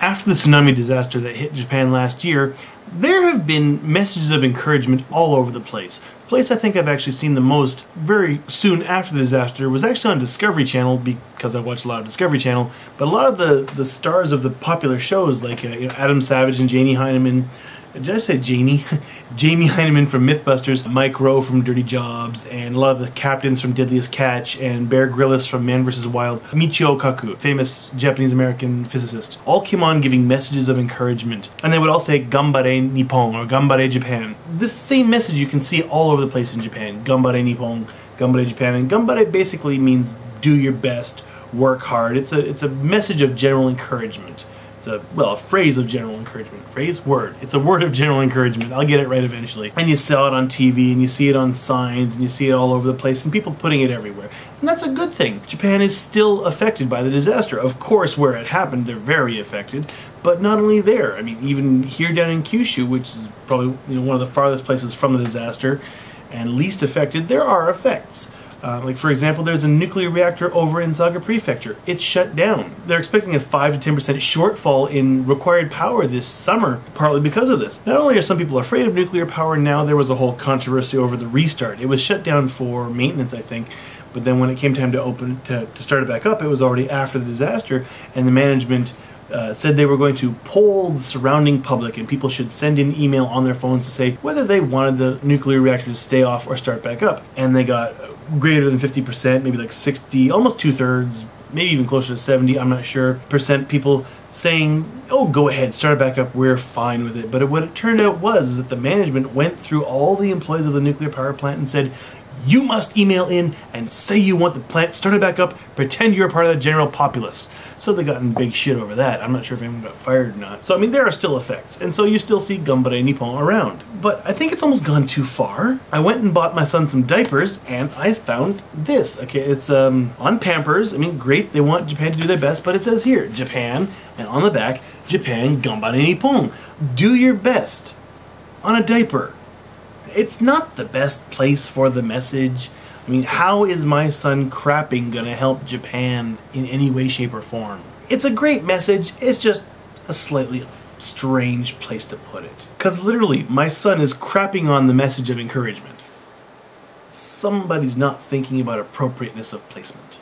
After the tsunami disaster that hit Japan last year, there have been messages of encouragement all over the place. The place I think I've actually seen the most very soon after the disaster was actually on Discovery Channel, because I watch a lot of Discovery Channel, but a lot of the stars of the popular shows like Adam Savage and Janie Heineman. Did I say Janie? Jamie Heineman from Mythbusters, Mike Rowe from Dirty Jobs, and a lot of the captains from Deadliest Catch, and Bear Grylls from Man vs. Wild. Michio Kaku, famous Japanese-American physicist, all came on giving messages of encouragement. And they would all say Ganbare Nippon or Ganbare Japan. This same message you can see all over the place in Japan. Ganbare Nippon, Ganbare Japan. And Ganbare basically means do your best, work hard. It's a message of general encouragement. It's a phrase of general encouragement. Phrase? Word. It's a word of general encouragement. I'll get it right eventually. And you sell it on TV, and you see it on signs, and you see it all over the place, and people putting it everywhere. And that's a good thing. Japan is still affected by the disaster. Of course, where it happened, they're very affected. But not only there. I mean, even here down in Kyushu, which is probably one of the farthest places from the disaster, and least affected, there are effects. Like, for example, there's a nuclear reactor over in Saga Prefecture. It's shut down. They're expecting a 5 to 10% shortfall in required power this summer, partly because of this. Not only are some people afraid of nuclear power now, there was a whole controversy over the restart. It was shut down for maintenance, I think, but then when it came time to start it back up, it was already after the disaster, and the management said they were going to poll the surrounding public, and people should send in email on their phones to say whether they wanted the nuclear reactor to stay off or start back up. And they got greater than 50%, maybe like 60, almost 2/3, maybe even closer to 70, I'm not sure, percent people saying, oh, go ahead, start it back up, we're fine with it. But what it turned out was that the management went through all the employees of the nuclear power plant and said, you must email in and say you want the plant started back up, pretend you're a part of the general populace. So they got in big shit over that. I'm not sure if anyone got fired or not. So I mean, there are still effects, and so you still see Ganbare Nippon around. But I think it's almost gone too far. I went and bought my son some diapers, and I found this. Okay, it's on Pampers. I mean, great, they want Japan to do their best, but it says here, Japan, and on the back, Japan Ganbare Nippon. Do your best on a diaper. It's not the best place for the message. I mean, how is my son crapping gonna help Japan in any way, shape, or form? It's a great message, it's just a slightly strange place to put it. Because literally, my son is crapping on the message of encouragement. Somebody's not thinking about appropriateness of placement.